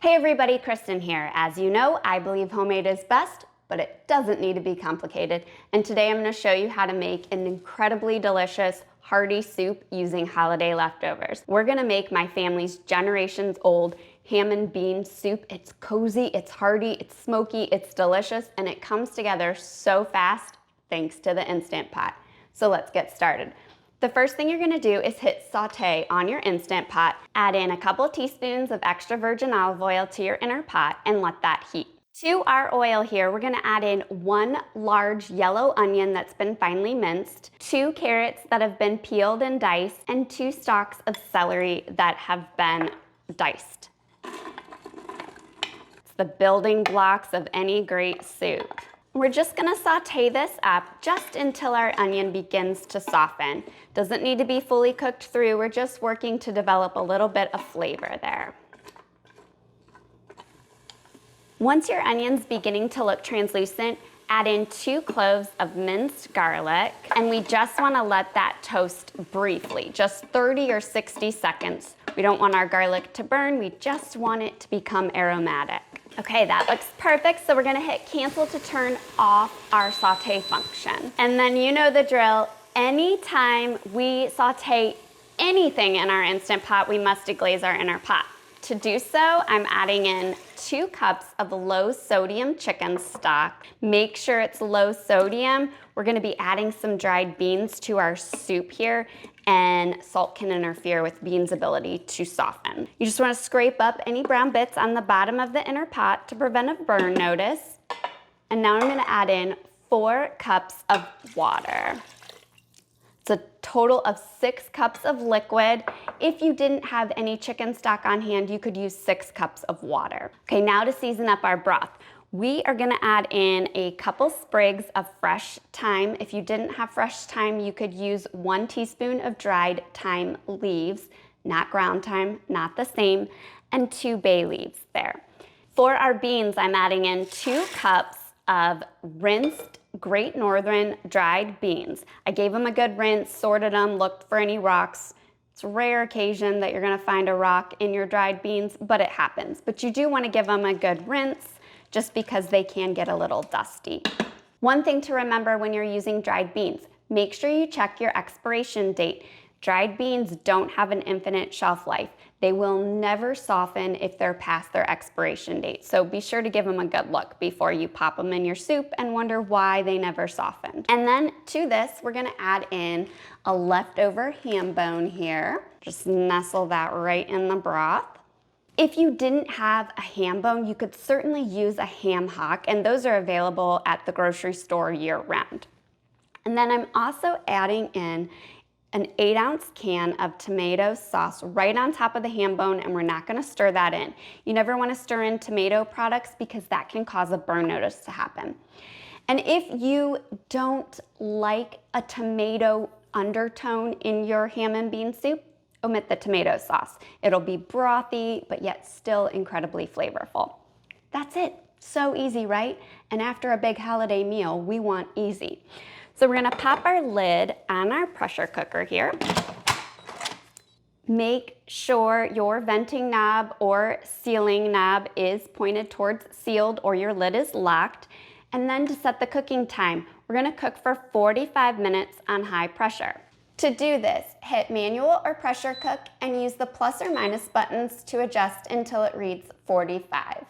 Hey everybody, Kristen here. As you know, I believe homemade is best, but it doesn't need to be complicated. And today I'm going to show you how to make an incredibly delicious, hearty soup using holiday leftovers. We're going to make my family's generations old ham and bean soup. It's cozy, it's hearty, it's smoky, it's delicious, and it comes together so fast thanks to the Instant Pot. So let's get started. The first thing you're gonna do is hit saute on your Instant Pot, add in a couple teaspoons of extra virgin olive oil to your inner pot and let that heat. To our oil here, we're gonna add in 1 large yellow onion that's been finely minced, 2 carrots that have been peeled and diced, and 2 stalks of celery that have been diced. It's the building blocks of any great soup. We're just gonna saute this up just until our onion begins to soften. Doesn't need to be fully cooked through, we're just working to develop a little bit of flavor there. Once your onion's beginning to look translucent, add in 2 cloves of minced garlic, and we just wanna let that toast briefly, just 30 or 60 seconds. We don't want our garlic to burn, we just want it to become aromatic. Okay, that looks perfect, so we're gonna hit cancel to turn off our saute function. And then you know the drill, anytime we saute anything in our Instant Pot, we must deglaze our inner pot. To do so, I'm adding in 2 cups of low sodium chicken stock. Make sure it's low sodium. We're gonna be adding some dried beans to our soup here, and salt can interfere with beans' ability to soften. You just wanna scrape up any brown bits on the bottom of the inner pot to prevent a burn notice. And now I'm gonna add in 4 cups of water. It's a total of 6 cups of liquid. If you didn't have any chicken stock on hand, you could use 6 cups of water. Okay, now to season up our broth. We are gonna add in a couple sprigs of fresh thyme. If you didn't have fresh thyme, you could use 1 teaspoon of dried thyme leaves, not ground thyme, not the same, and 2 bay leaves there. For our beans, I'm adding in 2 cups of rinsed Great Northern dried beans. I gave them a good rinse, sorted them, looked for any rocks. It's a rare occasion that you're gonna find a rock in your dried beans, but it happens. But you do wanna give them a good rinse just because they can get a little dusty. One thing to remember when you're using dried beans, make sure you check your expiration date. Dried beans don't have an infinite shelf life. They will never soften if they're past their expiration date. So be sure to give them a good look before you pop them in your soup and wonder why they never softened. And then to this, we're gonna add in a leftover ham bone here. Just nestle that right in the broth. If you didn't have a ham bone, you could certainly use a ham hock, and those are available at the grocery store year-round. And then I'm also adding in an 8-ounce can of tomato sauce right on top of the ham bone, and we're not gonna stir that in. You never wanna stir in tomato products because that can cause a burn notice to happen. And if you don't like a tomato undertone in your ham and bean soup, omit the tomato sauce. It'll be brothy, but yet still incredibly flavorful. That's it. So easy, right? And after a big holiday meal, we want easy. So we're gonna pop our lid on our pressure cooker here. Make sure your venting knob or sealing knob is pointed towards sealed or your lid is locked. And then to set the cooking time, we're gonna cook for 45 minutes on high pressure. To do this, hit manual or pressure cook and use the plus or minus buttons to adjust until it reads 45.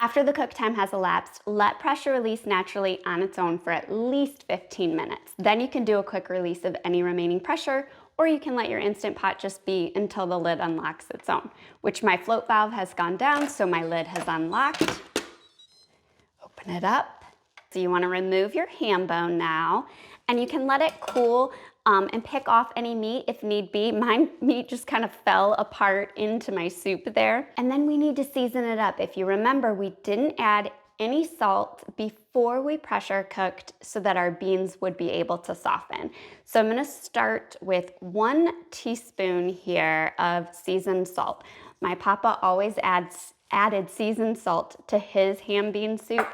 After the cook time has elapsed, let pressure release naturally on its own for at least 15 minutes. Then you can do a quick release of any remaining pressure, or you can let your Instant Pot just be until the lid unlocks its own, which my float valve has gone down, so my lid has unlocked. Open it up. So you wanna remove your ham bone now, and you can let it cool and pick off any meat if need be. My meat just kind of fell apart into my soup there. And then we need to season it up. If you remember, we didn't add any salt before we pressure cooked so that our beans would be able to soften. So I'm gonna start with 1 teaspoon here of seasoned salt. My papa always added seasoned salt to his ham bean soup,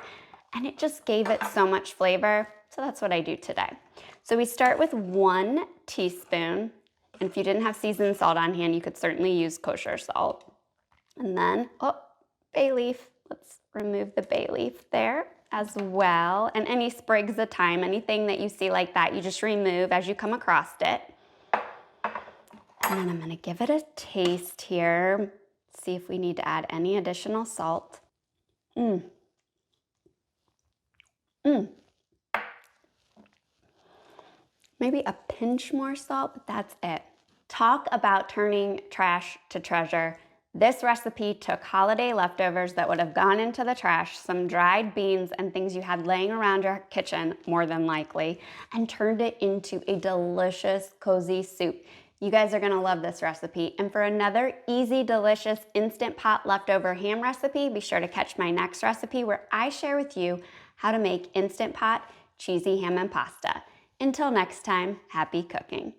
and it just gave it so much flavor. So that's what I do today. So we start with 1 teaspoon, and if you didn't have seasoned salt on hand, you could certainly use kosher salt. And then, bay leaf. Let's remove the bay leaf there as well. And any sprigs of thyme, anything that you see like that, you just remove as you come across it. And then I'm gonna give it a taste here. See if we need to add any additional salt. Maybe a pinch more salt, but that's it. Talk about turning trash to treasure. This recipe took holiday leftovers that would have gone into the trash, some dried beans and things you had laying around your kitchen, more than likely, and turned it into a delicious, cozy soup. You guys are gonna love this recipe. And for another easy, delicious Instant Pot leftover ham recipe, be sure to catch my next recipe where I share with you how to make Instant Pot cheesy ham and pasta. Until next time, happy cooking.